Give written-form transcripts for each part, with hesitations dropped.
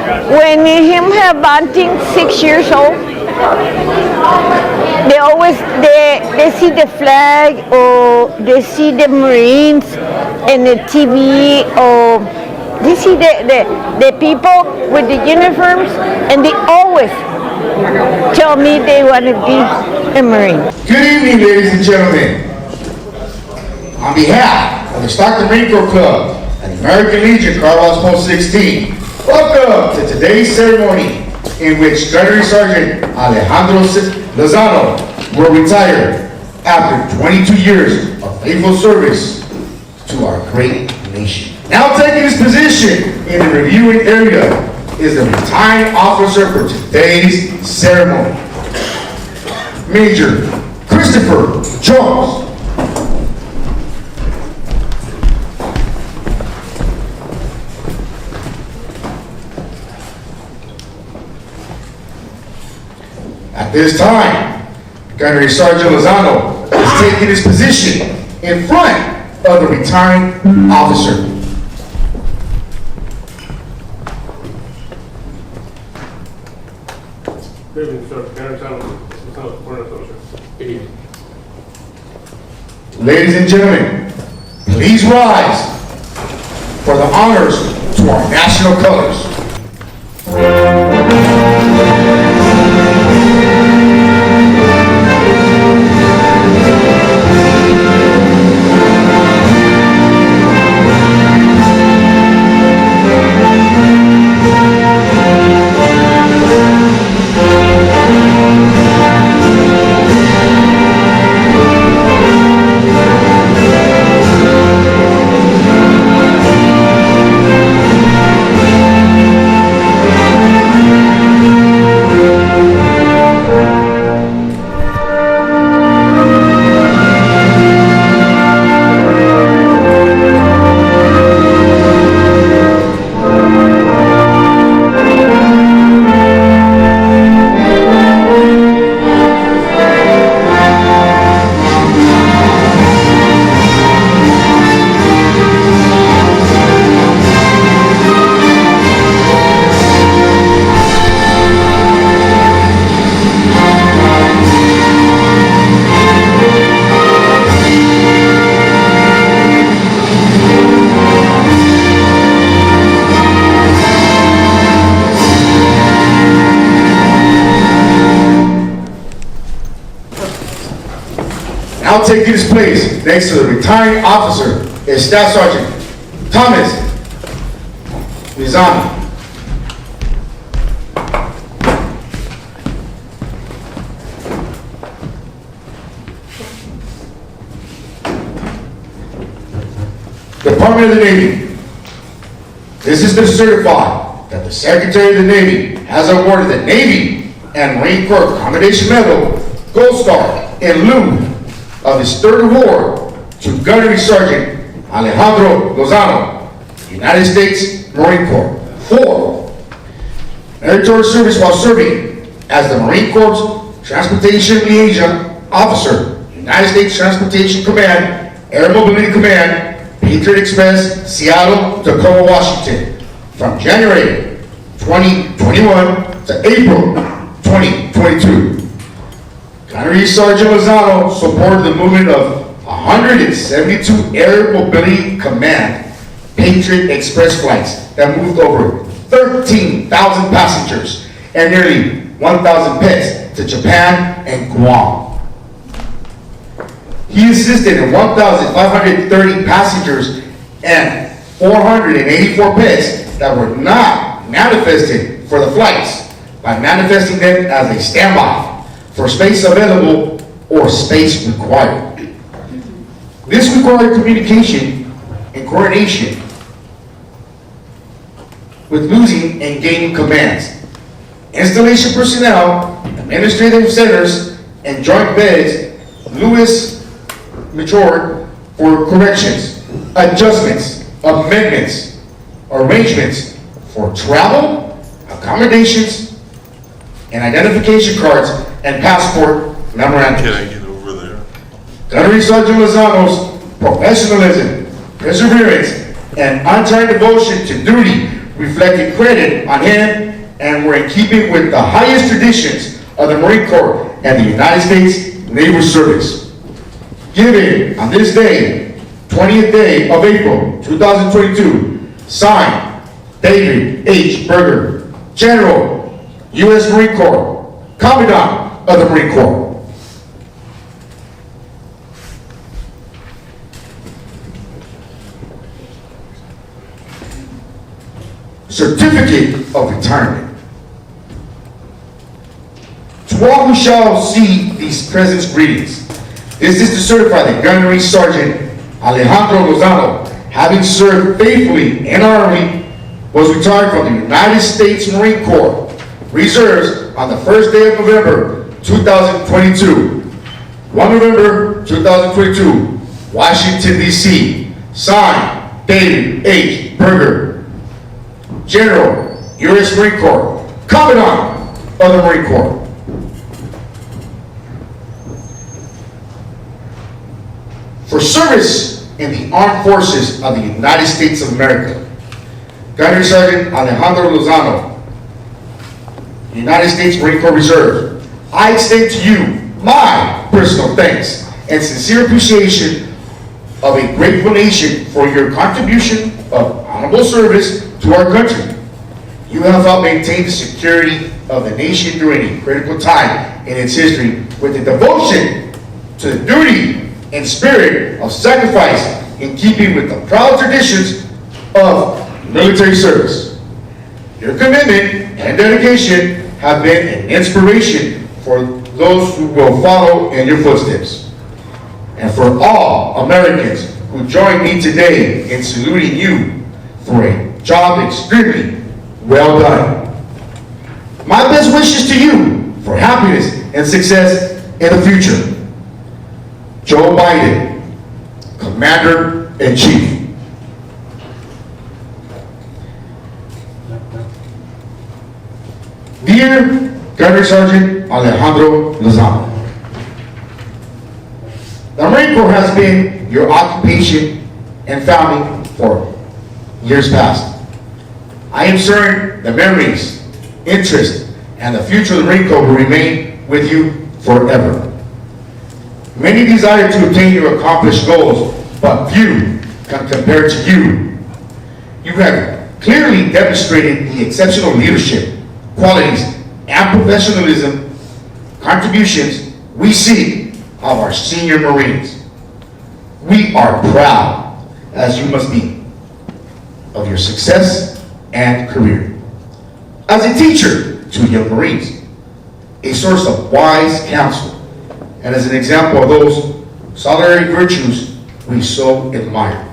When him have Bunting 6 years old, they always they see the flag or they see the Marines in the TV or they see the people with the uniforms and they always tell me they want to be a Marine. Good evening, ladies and gentlemen. On behalf of the Stockton Marine Corps Club and the American Legion Karl Post 16, welcome to today's ceremony in which Gunnery Sergeant Alejandro Lozano will retire after 22 years of faithful service to our great nation. Now taking his position in the reviewing area is the retiring officer for today's ceremony, Major Christopher Jones. At this time, Gunnery Sergeant Lozano is taking his position in front of the retiring officer. Ladies and gentlemen, please rise for the honors to our national colors. Now taking his place next to the retiring officer is Staff Sergeant Thomas Mizani. Department of the Navy. This has been certified that the Secretary of the Navy has awarded the Navy and Marine Corps Commendation Medal Gold Star in lieu of his third award to Gunnery Sergeant Alejandro Lozano, United States Marine Corps, for meritorious service while serving as the Marine Corps Transportation Liaison Officer, United States Transportation Command, Air Mobility Command, Patriot Express, Seattle, Tacoma, Washington, from January 2021 to April 2022. Gunnery Sergeant Lozano supported the movement of 172 Air Mobility Command Patriot Express flights that moved over 13,000 passengers and nearly 1,000 pets to Japan and Guam. He assisted in 1,530 passengers and 484 pets that were not manifested for the flights by manifesting them as a standby for space available or space required. This required communication and coordination with losing and gaining commands, installation personnel, administrative centers, and joint beds. Lewis matured for corrections, adjustments, amendments, arrangements for travel, accommodations, and identification cards and passport memorandums. Can I get over there? Gunnery Sergeant Lozano's professionalism, perseverance, and untiring devotion to duty reflecting credit on him and were in keeping with the highest traditions of the Marine Corps and the United States Naval Service. Given on this day, 20th day of April 2022, signed David H. Berger, General, U.S. Marine Corps, Commandant of the Marine Corps. Certificate of Retirement. To all who shall see these presents greetings, this is to certify that Gunnery Sergeant Alejandro Lozano, having served faithfully in our Army, was retired from the United States Marine Corps Reserves on the first day of November 2022. 1 November 2022, Washington, D.C. Signed, David H. Berger, General, U.S. Marine Corps, Commandant of the Marine Corps. For service in the Armed Forces of the United States of America, Gunnery Sergeant Alejandro Lozano, United States Marine Corps Reserve, I extend to you my personal thanks and sincere appreciation of a grateful nation for your contribution of honorable service to our country. You have helped maintain the security of the nation during a critical time in its history with the devotion to the duty and spirit of sacrifice in keeping with the proud traditions of military service. Your commitment and dedication have been an inspiration for those who will follow in your footsteps. And for all Americans who join me today in saluting you for a job extremely well done. My best wishes to you for happiness and success in the future. Joe Biden, Commander-in-Chief. Dear Gunnery Sergeant Alejandro Lozano, the Marine Corps has been your occupation and founding for years past. I am certain the memories, interest, and the future of the Marine Corps will remain with you forever. Many desire to obtain your accomplished goals, but few can compare to you. You have clearly demonstrated the exceptional leadership, qualities, and professionalism contributions we see of our senior Marines. We are proud, as you must be, of your success and career. As a teacher to young Marines, a source of wise counsel, and as an example of those solitary virtues we so admire.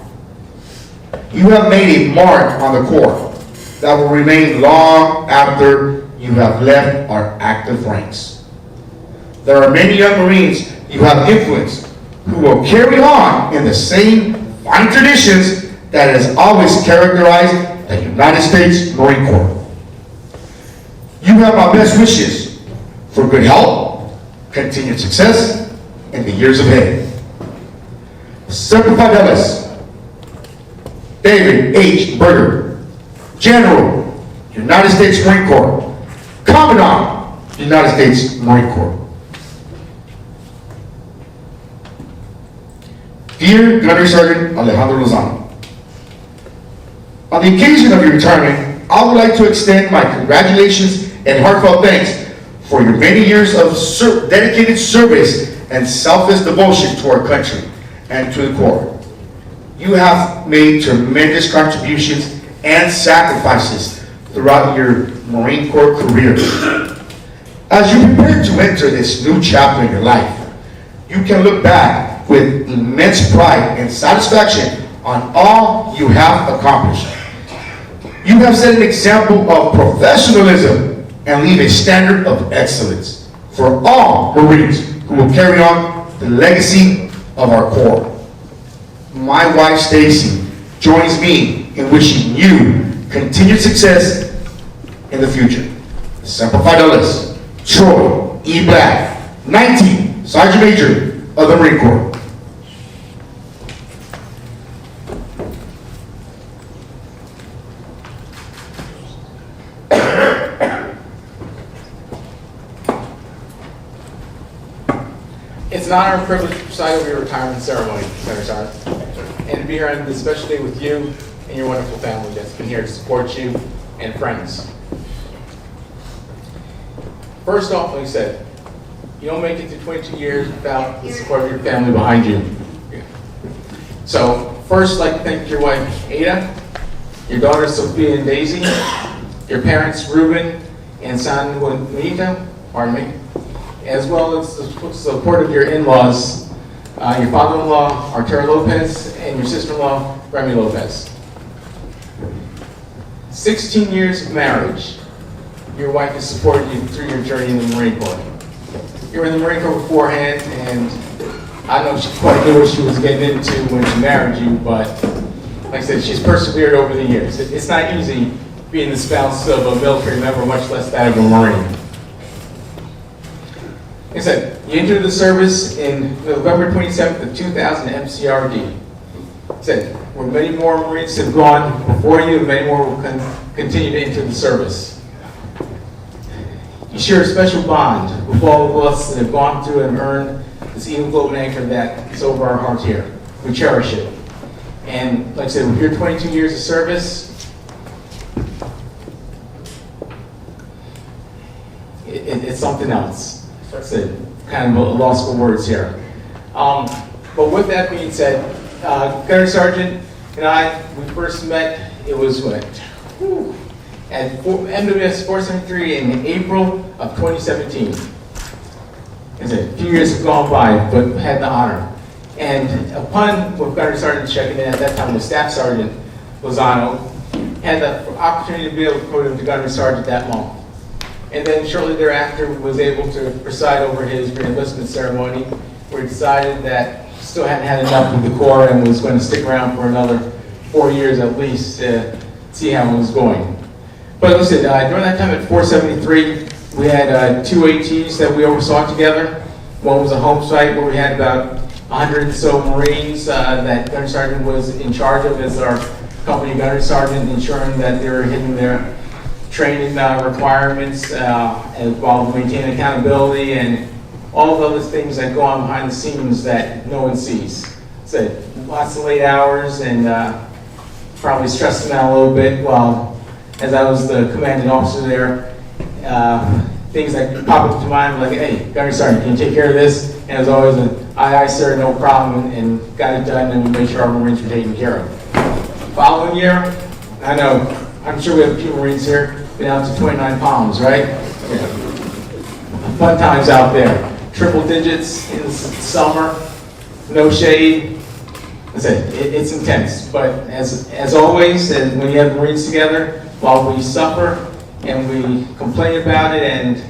You have made a mark on the Corps that will remain long after you have left our active ranks. There are many young Marines you have influenced who will carry on in the same fine traditions that has always characterized the United States Marine Corps. You have my best wishes for good health, continued success in the years ahead. Semper Fidelis, David H. Berger, General, United States Marine Corps, Commandant, United States Marine Corps. Dear Gunnery Sergeant Alejandro Lozano, on the occasion of your retirement, I would like to extend my congratulations and heartfelt thanks for your many years of dedicated service and selfless devotion to our country and to the Corps. You have made tremendous contributions and sacrifices throughout your Marine Corps career. As you prepare to enter this new chapter in your life, you can look back with immense pride and satisfaction on all you have accomplished. You have set an example of professionalism and leave a standard of excellence for all Marines who will carry on the legacy of our Corps. My wife Stacy joins me in wishing you continued success in the future. Semper Fidelis, Troy E. Black, 19, Sergeant Major of the Marine Corps. an honor and privilege to preside over your retirement ceremony, Gunnery Sergeant, and to be here on this special day with you and your wonderful family that's been here to support you and friends. First off, like I said, you don't make it to 22 years without the support of your family behind you. So first, I'd like to thank your wife, Ada, your daughters, Sophia and Daisy, your parents, Ruben and San Juanita, pardon me, as well as the support of your in-laws, your father-in-law, Arturo Lopez, and your sister-in-law, Remy Lopez. 16 years of marriage. Your wife has supported you through your journey in the Marine Corps. You were in the Marine Corps beforehand, and I don't know if she quite knew what she was getting into when she married you, but like I said, she's persevered over the years. It's not easy being the spouse of a military member, much less that of a Marine. Like I said, you entered the service in November 27th of 2000 MCRD. Like I said, where many more Marines have gone before you, and many more will continue to enter the service. You share a special bond with all of us that have gone through and earned this Eagle Globe anchor that is over our hearts here. We cherish it. And like I said, with your 22 years of service, it's something else. Like I said, kind of a loss for words here. But with that being said, Gunnery Sergeant and I, we first met, it was what? At MWS 473 in April of 2017. I said, a few years have gone by, but had the honor. And upon with Gunnery Sergeant checking in at that time with Staff Sergeant Lozano, had the opportunity to be able to put him to Gunnery Sergeant that month. And then shortly thereafter was able to preside over his reenlistment ceremony, where he decided that he still hadn't had enough with the Corps and was going to stick around for another 4 years at least to see how it was going. But like I said, during that time at 473, we had 2 ATs that we oversaw together. One was a home site where we had about 100 or so Marines that Gunnery Sergeant was in charge of as our company Gunnery Sergeant, ensuring that they were hitting their training requirements and while maintaining accountability and all the other things that go on behind the scenes that no one sees. So lots of late hours and probably stressed them out a little bit while, as I was the commanding officer there, things that pop into mind like, hey, Gunnery Sergeant, can you take care of this? And as always, aye, sir, no problem, and got it done, and we made sure our Marines were taken care of. Following year, I know, I'm sure we have a few Marines here, been out to 29 palms, right? Yeah. Fun times out there. Triple digits in the summer, no shade. It's intense, but as always, and when you have Marines together, while we suffer and we complain about it and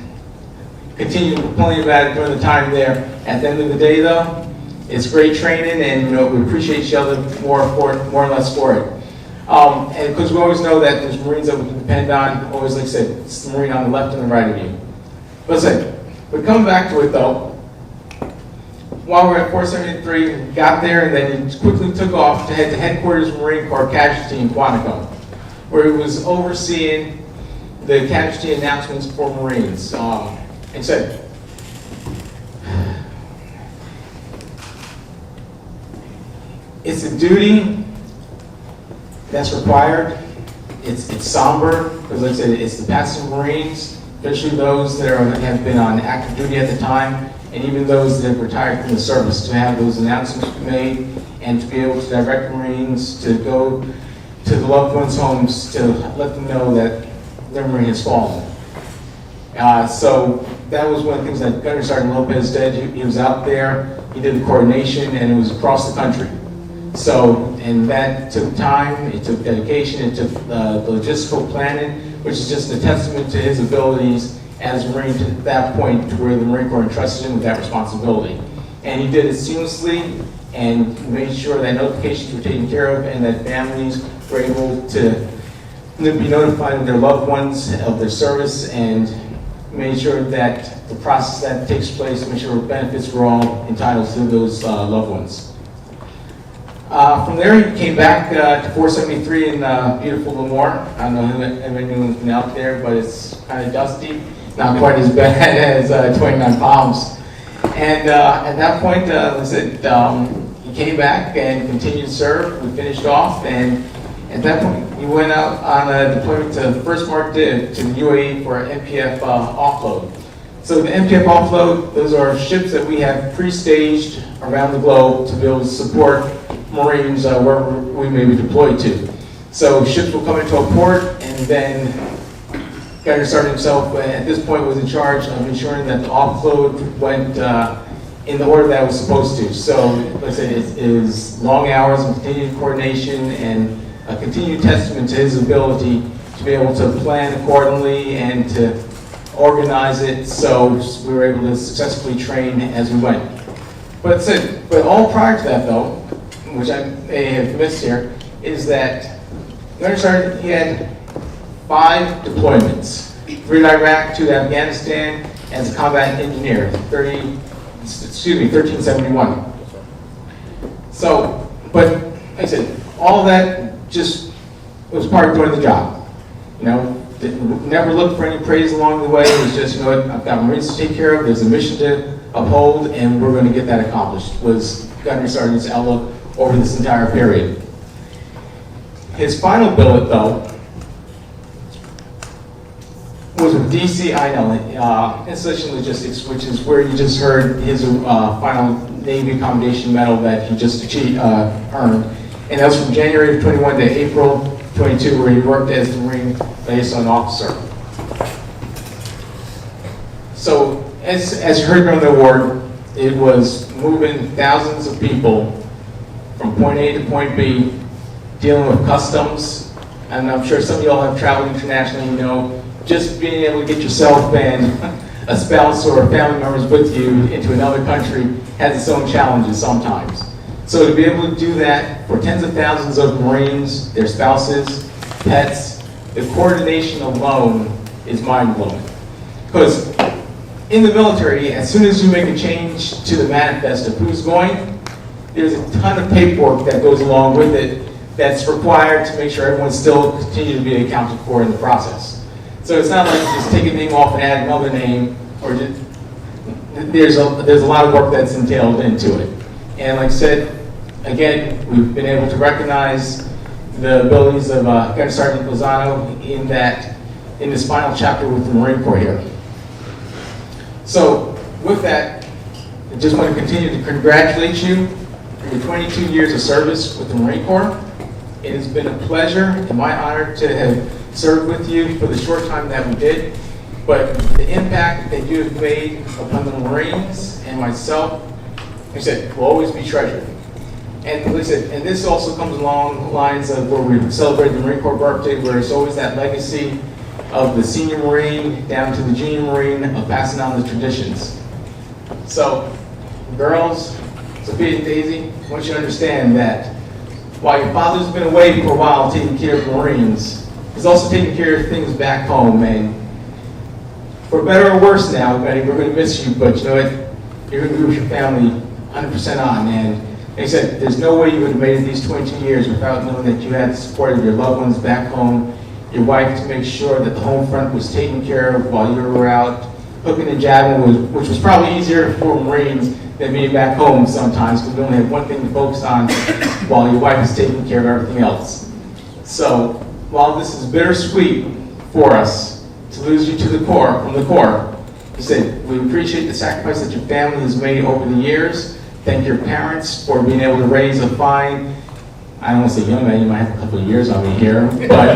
continue to complain about it during the time there, at the end of the day though, it's great training and we appreciate each other more or less for it. And because we always know that there's Marines that we can depend on, always like I said, it's the Marine on the left and the right of you. But coming back to it though, while we're at 473, we got there and then he quickly took off to head to headquarters of Marine Corps Casualty in Quantico, where he was overseeing the casualty announcements for Marines. And said, it's a duty that's required. It's somber, because like I said, it's the passive Marines, especially those that have been on active duty at the time, and even those that have retired from the service, to have those announcements made and to be able to direct Marines to go to the loved ones' homes to let them know that their Marine has fallen. So that was one of the things that Gunnery Sergeant Lopez did. He was out there, he did the coordination, and it was across the country. So, and that took time, it took dedication, it took the logistical planning, which is just a testament to his abilities as a Marine to that point to where the Marine Corps entrusted him with that responsibility. And he did it seamlessly and made sure that notifications were taken care of and that families were able to be notified of their loved ones, of their service, and made sure that the process that takes place, make sure benefits were all entitled to those loved ones. From there, he came back to 473 in beautiful Lemoore. I don't know if anyone's been out there, but it's kind of dusty. Not quite as bad as 29 Palms. And at that point, like I said, he came back and continued to serve. We finished off, and at that point, he went out on a deployment to the first Mark Div to the UAE for MPF offload. So the MPF offload, those are ships that we have pre-staged around the globe to be able to support Marines wherever we may be deployed to. So ships will come into a port, and then Gunnery Sergeant himself, at this point, was in charge of ensuring that the offload went in the order that it was supposed to. So, like I said, it is long hours of continued coordination and a continued testament to his ability to be able to plan accordingly and to organize it so we were able to successfully train as we went. But all prior to that, though, which I may have missed here, is that Gunnery Sergeant, he had 5 deployments, 3 to Iraq, 2 to Afghanistan, as a combat engineer, 1371. So, but like I said, all that just was part of doing the job. You know, never looked for any praise along the way. It was just, you know what, I've got Marines to take care of, there's a mission to uphold, and we're going to get that accomplished, was Gunnery Sergeant's outlook over this entire period. His final billet, though, was with DCINL, Installation Logistics, which is where you just heard his final Navy Commendation Medal that he just earned. And that was from January of 21 to April 22, where he worked as the Marine Liaison Officer. So, as you heard from the award, it was moving thousands of people from point A to point B, dealing with customs, and I'm sure some of y'all have traveled internationally, you know, just being able to get yourself and a spouse or family members with you into another country has its own challenges sometimes. So to be able to do that for tens of thousands of Marines, their spouses, pets, the coordination alone is mind-blowing. Because in the military, as soon as you make a change to the manifest of who's going, there's a ton of paperwork that goes along with it that's required to make sure everyone still continues to be accounted for in the process. So it's not like you just take a name off and add another name, or just, there's a lot of work that's entailed into it. And like I said, again, we've been able to recognize the abilities of Gunnery Sergeant Lozano in this final chapter with the Marine Corps here. So with that, I just want to continue to congratulate you for your 22 years of service with the Marine Corps. It has been a pleasure and my honor to have served with you for the short time that we did, but the impact that you have made upon the Marines and myself, like I said, will always be treasured. And listen, and this also comes along the lines of where we celebrate the Marine Corps birthday, where it's always that legacy of the senior Marine down to the junior Marine of passing on the traditions. So, girls, Sophia and Daisy, I want you to understand that while your father's been away for a while taking care of the Marines, he's also taking care of things back home. And for better or worse now, Betty, we're going to miss you, but you know what? You're going to be with your family 100% on. And like I said, there's no way you would have made it these 22 years without knowing that you had the support of your loved ones back home, your wife to make sure that the home front was taken care of while you were out hooking and jabbing, which was probably easier for Marines than being back home sometimes, because we only have one thing to focus on while your wife is taking care of everything else. So while this is bittersweet for us to lose you to the Corps, from the Corps, he said, we appreciate the sacrifice that your family has made over the years. Thank your parents for being able to raise a fine, I don't want to say young man, you might have a couple of years on me here, but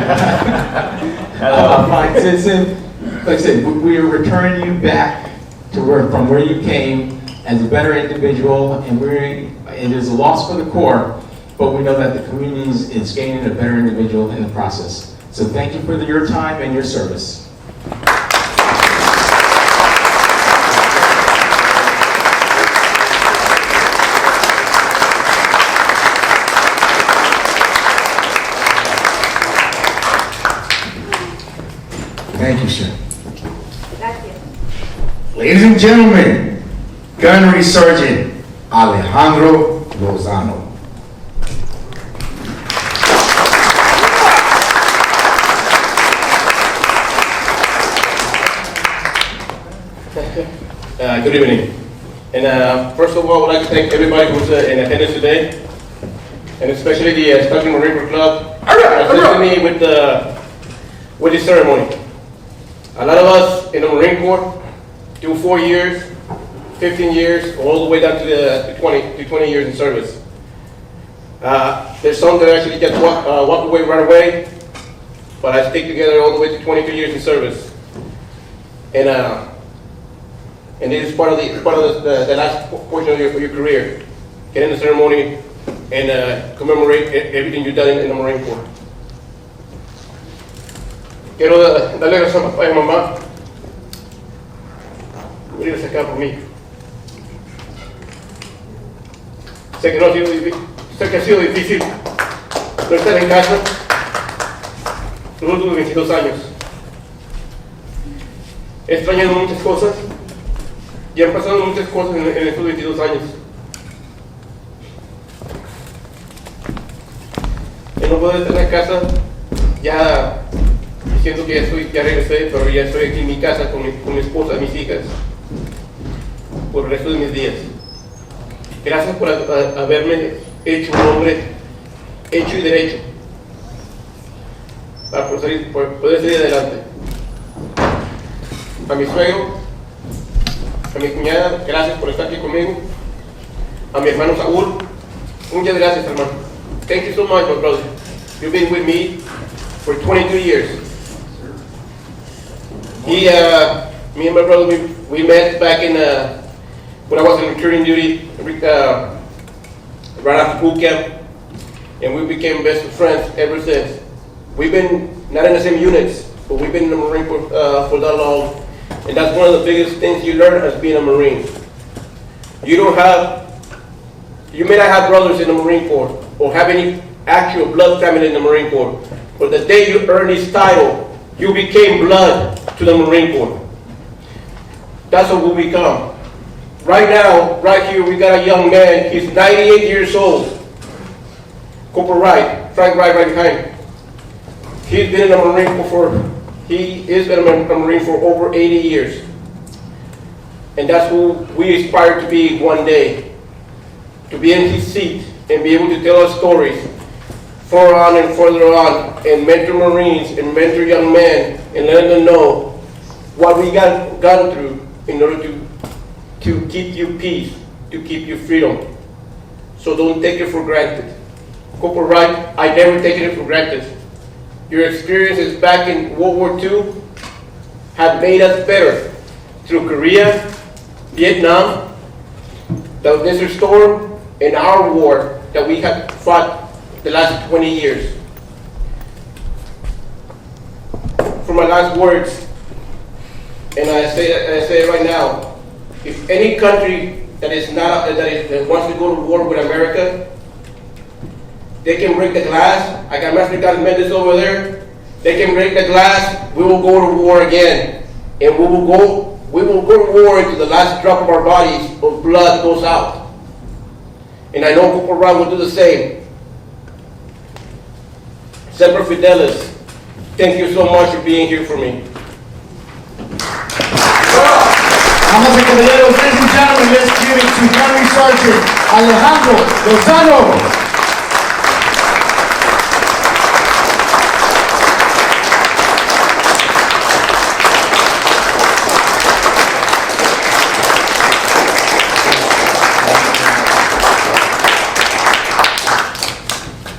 a fine citizen. Like I said, we are returning you back to from where you came as a better individual, and it is a loss for the Corps, but we know that the community is gaining a better individual in the process. So thank you for your time and your service. Thank you, sir. Ladies and gentlemen, Gunnery Sergeant Alejandro Lozano. Good evening. And first of all, I would like to thank everybody who's in attendance today, and especially the Stockton Marine Corps Club for assisting me with this ceremony. A lot of us in the Marine Corps do 4 years, 15 years, all the way down to 20 years in service. There's some that actually get walk away right away, but I stick together all the way to 22 years in service. And it is part of the last portion of your career. Get in the ceremony and commemorate everything you've done in the Marine Corps. Quiero darle gracias a papá y a mamá por venir a sacar por mí. Sé que ha sido difícil no estar en casa los últimos 22 años. He extrañado muchas cosas y han pasado muchas cosas en estos 22 años. Y no puedo estar en casa ya diciendo que ya regresé, pero ya estoy aquí en mi casa con mi esposa y mis hijas por el resto de mis días. Gracias por haberme hecho un hombre hecho y derecho para poder salir adelante. A mi suegro, a mi cuñada, gracias por estar aquí conmigo. A mi hermano Saúl, muchas gracias, hermano. Thank you so much, my brother. You've been with me for 22 years. Me and my brother, we met back in when I was in recruiting duty, right after boot camp, and we became best of friends ever since. We've been not in the same units, but we've been in the Marine Corps for that long, and that's one of the biggest things you learn as being a Marine. You may not have brothers in the Marine Corps or have any actual blood family in the Marine Corps, but the day you earned this title, you became blood to the Marine Corps. That's what we become. Right now, right here, we got a young man. He's 98 years old. Corporal Wright, Frank Wright, right behind. He's been in the Marine Corps he is been a Marine for over 80 years. And that's who we aspire to be one day. To be in his seat and be able to tell our stories further on and further on, and mentor Marines and mentor young men and let them know what we gone through in order to keep you peace, to keep you freedom. So don't take it for granted. Corporal Wright, I never taken it for granted. Your experiences back in World War II have made us better through Korea, Vietnam, the Desert Storm, and our war that we have fought the last 20 years. For my last words, and I say it right now, if any country that wants to go to war with America, they can break the glass. I got Master Carl Mendes over there. They can break the glass. We will go to war again, and we will go to war until the last drop of our bodies of blood goes out. And I know Corporal Wright will do the same. Semper Fidelis, thank you so much for being here for me. Damas y caballeros, ladies and gentlemen, let's give it to Gunnery Sergeant Alejandro Lozano.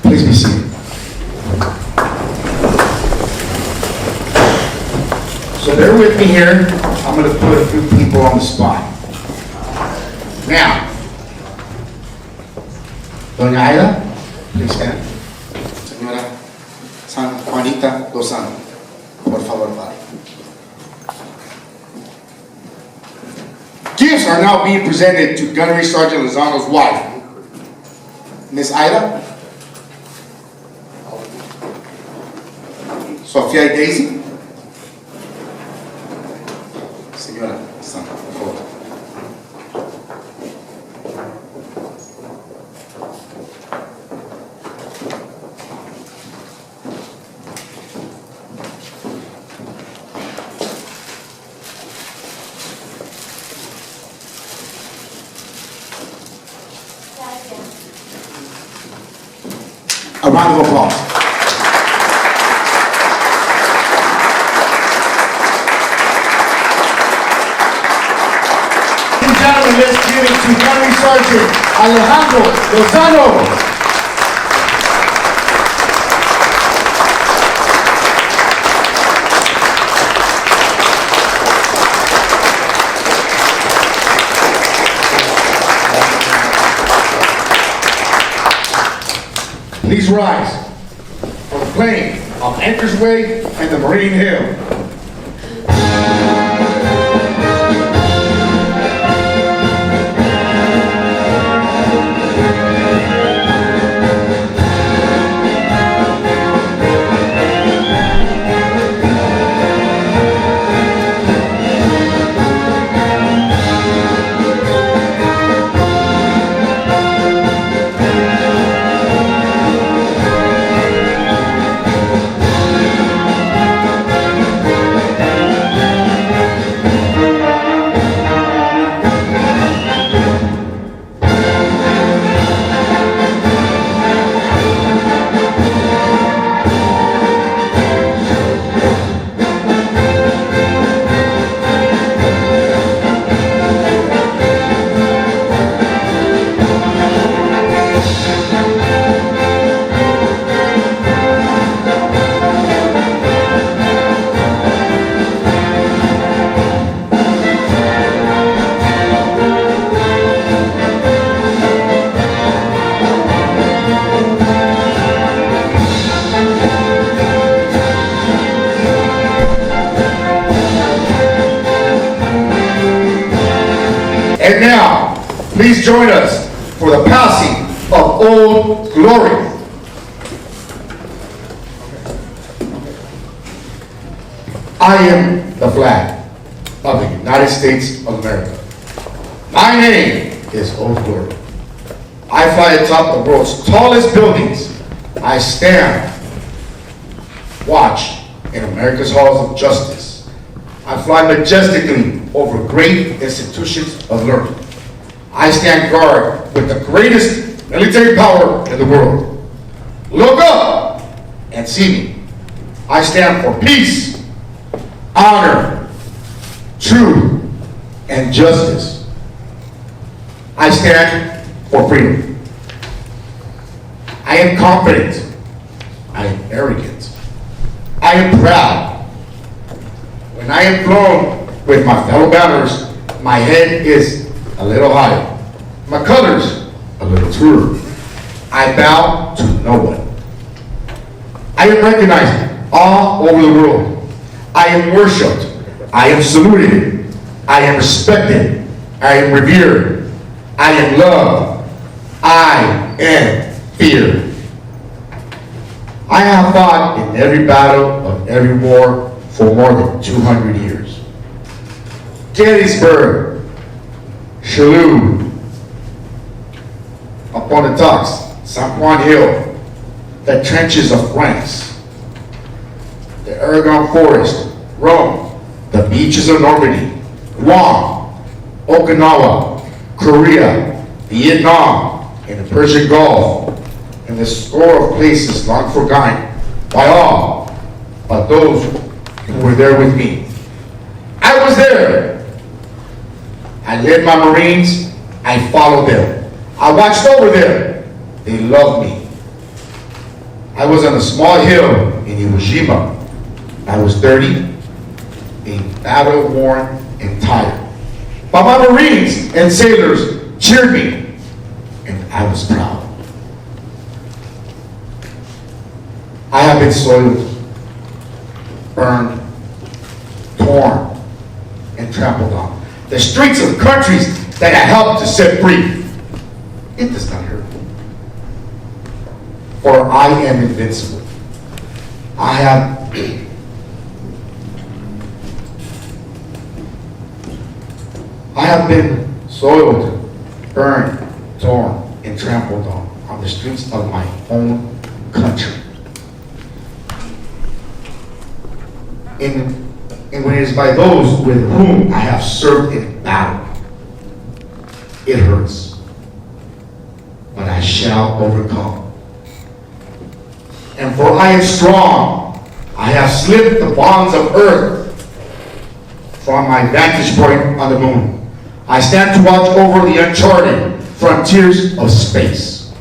Please be seated. So bear with me here. I'm going to put a few people on the spot. Now, Doña Aida, please stand. Señora San Juanita Lozano, por favor, vale. Gifts are now being presented to Gunnery Sergeant Lozano's wife, Miss Aida, Sofia y Daisy. señora San, por favor. A round of applause. Ladies and gentlemen, let's give it to Gunnery Sergeant Alejandro Lozano. Please rise for the playing of Anchor's Way and the Marine Hill. And now, please join us for the passing of Old Glory. I am the flag of the United States of America. My name is Old Glory. I fly atop the world's tallest buildings. I stand, watch in America's halls of justice. I fly majestically over great institutions of learning. I stand guard with the greatest military power in the world. Look up and see me. I stand for peace, honor, truth, and justice. I stand for freedom. I am confident. I am arrogant. I am proud. When I am flown with my fellow banners, my head is a little higher, my colors a little truer. I bow to no one. I am recognized all over the world. I am worshipped. I am saluted. I am respected. I am revered. I am loved. I am feared. I have fought in every battle of every war for more than 200 years. Gettysburg, Chaleur, Appomattox, San Juan Hill, the trenches of France, the Aragon Forest, Rome, the beaches of Normandy, Guam, Okinawa, Korea, Vietnam, and the Persian Gulf, and the score of places long forgotten by all but those who were there with me. I was there. I led my Marines. I followed them. I watched over them. They loved me. I was on a small hill in Iwo Jima. I was dirty, battle-worn, and tired. But my Marines and sailors cheered me, and I was proud. I have been soiled, burned, torn, and trampled on. The streets of countries that I helped to set free. It does not hurt. For I am invincible. I have been soiled, burned, torn, and trampled on the streets of my own country. And when it is by those with whom I have served in battle, it hurts, but I shall overcome. and for I am strong. I have slipped the bonds of earth from my vantage point on the moon. I stand to watch over the uncharted frontiers of space.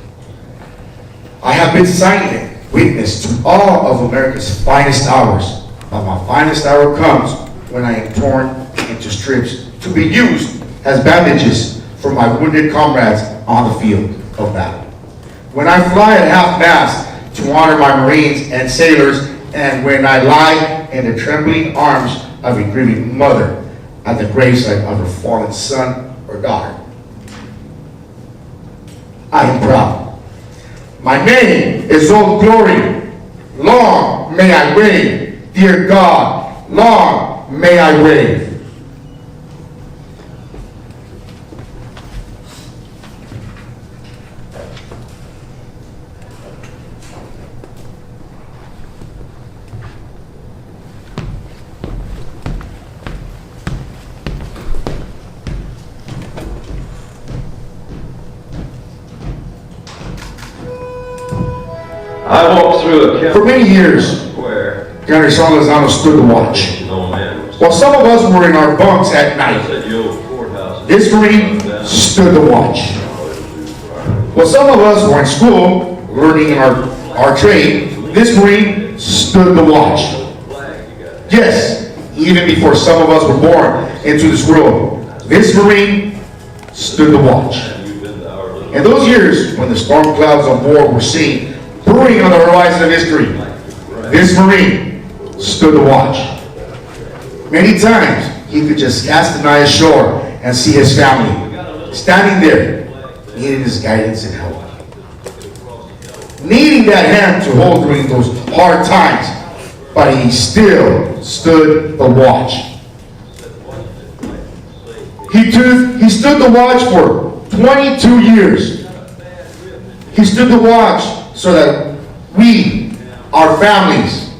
I have been silent witness to all of America's finest hours, but my finest hour comes when I am torn into strips to be used as bandages for my wounded comrades on the field of battle. When I fly at half-mast to honor my Marines and sailors, and when I lie in the trembling arms of a grieving mother at the gravesite of her fallen son or daughter, I am proud. My name is Old Glory. Long may I wave, dear God, long may I wave. I walked through a For many years, square. Gunnery Sergeant Lozano stood to watch. No man was While some of us were in our bunks at night, at the old courthouse. this Marine stood to watch. While some of us were in school, learning our trade, this Marine stood to watch. Yes, even before some of us were born into this world, this Marine stood to watch. In those years, when the storm clouds of war were seen brewing on the horizon of history, this Marine stood to watch. Many times, he could just cast an eye ashore and see his family standing there, needing his guidance and help. Needing that hand to hold during those hard times, but he still stood to watch. He stood to watch for 22 years. He stood to watch so that we, our families,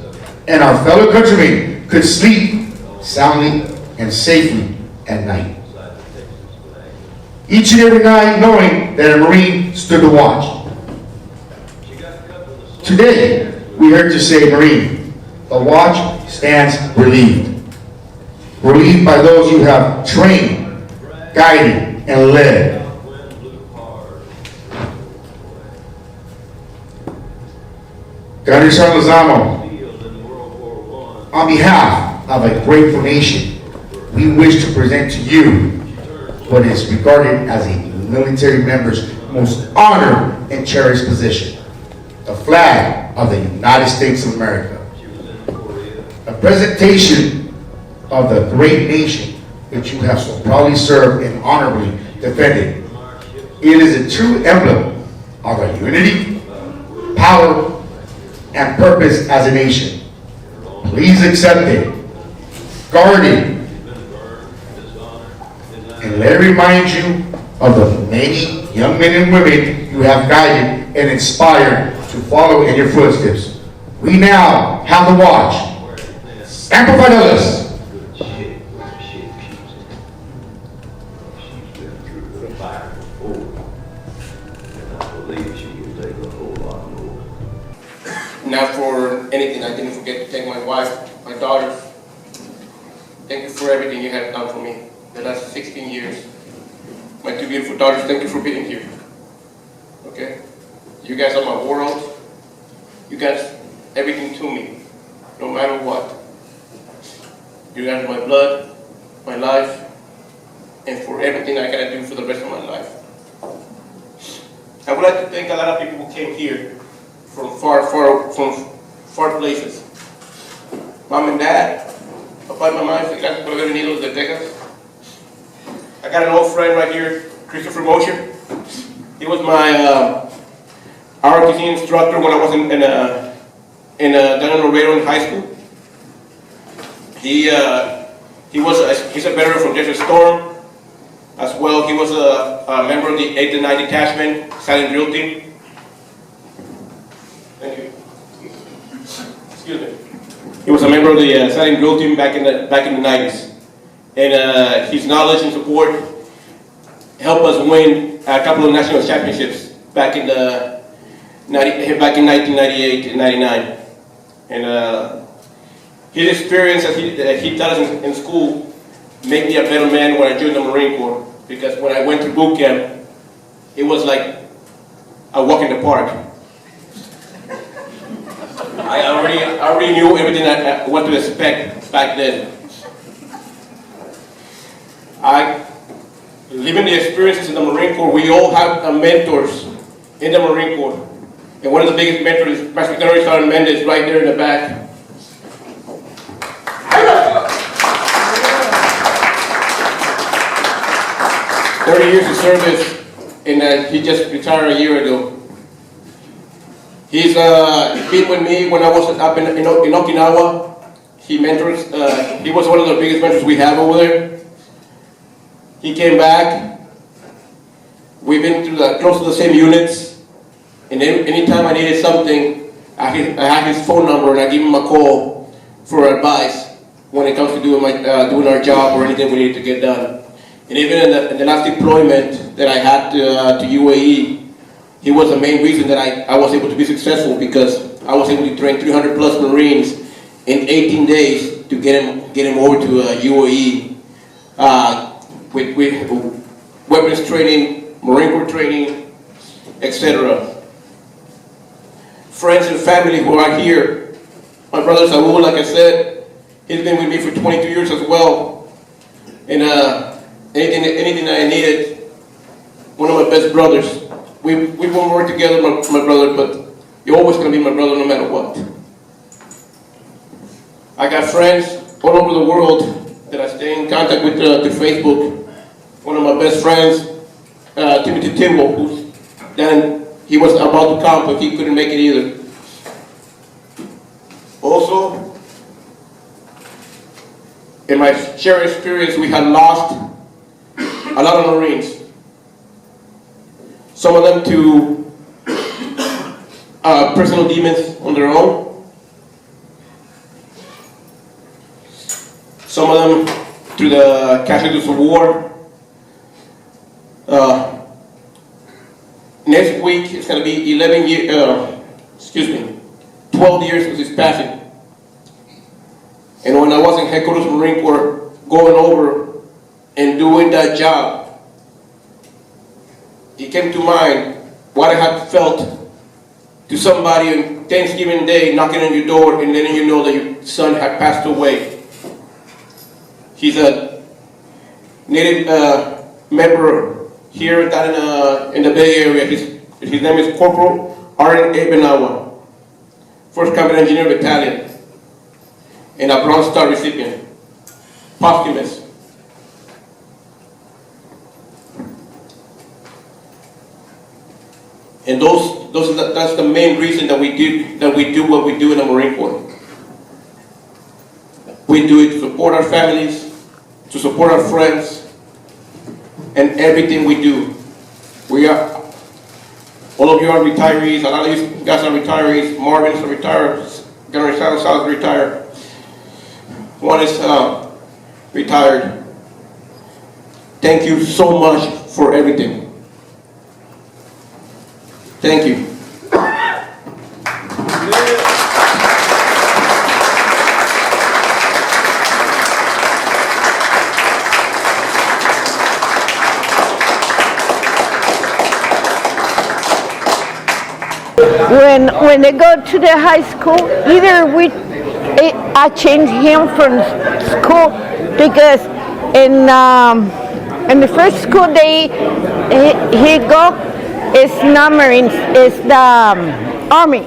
and our fellow countrymen could sleep soundly and safely at night. Each and every night knowing that a Marine stood to watch. Today, we heard to say Marine. The watch stands relieved. Relieved by those you have trained, guided, and led. Gunnery Sergeant Lozano, on behalf of a grateful nation, we wish to present to you what is regarded as a military member's most honored and cherished position, the flag of the United States of America. A presentation of the great nation which you have so proudly served and honorably defended. It is a true emblem of our unity, power, and purpose as a nation. Please accept it, guard it, and let it remind you of the many young men and women you have guided and inspired to follow in your footsteps. We now have the watch. Amper Fidelis. Not for anything, I didn't forget to thank my wife, my daughters. Thank you for everything you have done for me the last 16 years. My two beautiful daughters, thank you for being here. Okay? You guys are my world. You guys, everything to me, no matter what. You guys are my blood, my life, and for everything I gotta do for the rest of my life. I would like to thank a lot of people who came here from far places. Mom and Dad, Papá y Mamá, gracias por haber venido desde Texas. I got an old friend right here, Christopher Mosher. He was my ROTC instructor when I was in down in Laredo in high school. He's a veteran from Desert Storm. As well, he was a member of the 8th and 9th Detachment, Silent Drill Team. Thank you. Excuse me. He was a member of the Silent Drill Team back in the 90s. And his knowledge and support helped us win a couple of national championships back in the back in 1998 and 99. And his experience that he taught us in school made me a better man when I joined the Marine Corps. Because when I went to boot camp, it was like a walk in the park. I already knew everything what to expect back then. Living the experiences in the Marine Corps, we all have mentors in the Marine Corps. And one of the biggest mentors is Master Gunnery Sergeant Mendez, right there in the back. 30 years of service, and he just retired a year ago. He's been with me when I was up in Okinawa. He mentors, he was one of the biggest mentors we have over there. He came back. We've been through close to the same units. And anytime I needed something, I had his phone number and I give him a call for advice when it comes to doing our job or anything we needed to get done. And even in the last deployment that I had to UAE, he was the main reason that I was able to be successful, because I was able to train 300 plus Marines in 18 days to get him over to UAE with weapons training, Marine Corps training, etc. Friends and family who are here. My brother Saul, like I said, he's been with me for 22 years as well. And anything that I needed, one of my best brothers. We won't work together, my brother, but you're always going to be my brother no matter what. I got friends all over the world that I stay in contact with through Facebook. One of my best friends, Timothy Timbo, he was about to come, but he couldn't make it either. Also, in my shared experience, we had lost a lot of Marines. Some of them to personal demons on their own. Some of them to the casualties of war. Next week it's going to be 12 years since his passing. And when I was in Headquarters Marine Corps, going over and doing that job, it came to mind what I had felt to somebody on Thanksgiving Day knocking on your door and letting you know that your son had passed away. He's a native member here down in the Bay Area. His name is Corporal Aaron Ebenawa, 1st Combat Engineer Battalion, and a Bronze Star recipient, posthumous. And that's the main reason that we do what we do in the Marine Corps. We do it to support our families, to support our friends, and everything we do. All of you are retirees, a lot of you guys are retirees, Marvin's a retired, Gunnery Sergeant Alejandro is retired. One is retired. Thank you so much for everything. Thank you. When they go to the high school, either I change him from school, because in the first school he go. It's not Marines, it's the Army,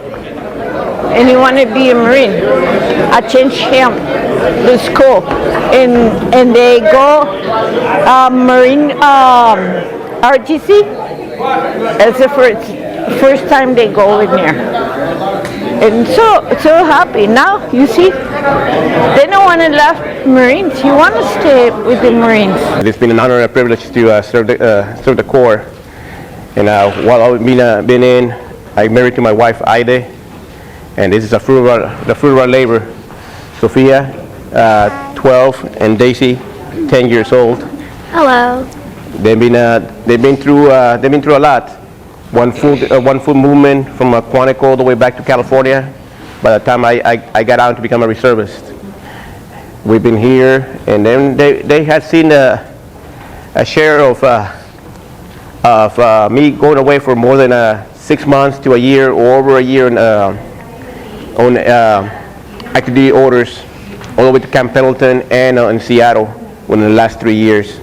and he wanted to be a Marine. I changed him to school, and they go Marine RTC. That's the first time they go in there, and so happy. Now you see, they don't want to leave Marines. You want to stay with the Marines. It's been an honor and a privilege to serve the Corps. And while I've been in, I married to my wife Aide, and this is the fruit of our labor. Sophia, 12, and Daisy, 10 years old. Hello. They've been through a lot, one foot movement from Quantico all the way back to California by the time I got out to become a reservist. We've been here, and then they had seen a share of me going away for more than 6 months to a year or over a year on active duty orders all the way to Camp Pendleton and in Seattle within the last 3 years.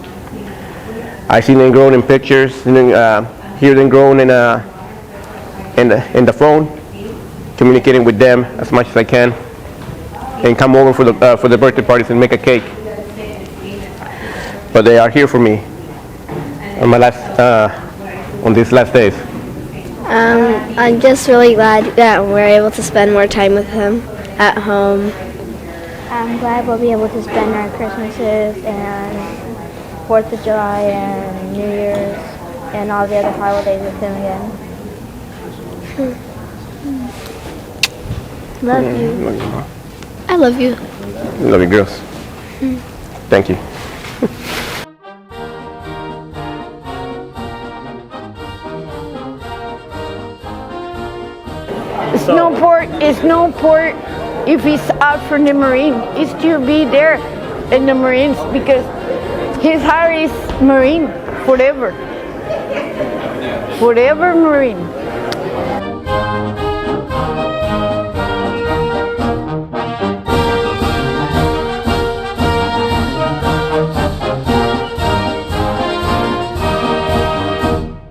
I've seen them grown in pictures, and then, hear them grown in the phone, communicating with them as much as I can, and come over for the birthday parties and make a cake. But they are here for me on my on these last days. I'm just really glad that we're able to spend more time with him at home. I'm glad we'll be able to spend our Christmases and 4th of July and New Year's and all the other holidays with him again. Love you. I love you. Love you, girls. Thank you. It's no port if he's out from the Marine. It's to be there in the Marines because his heart is Marine forever. Forever Marine.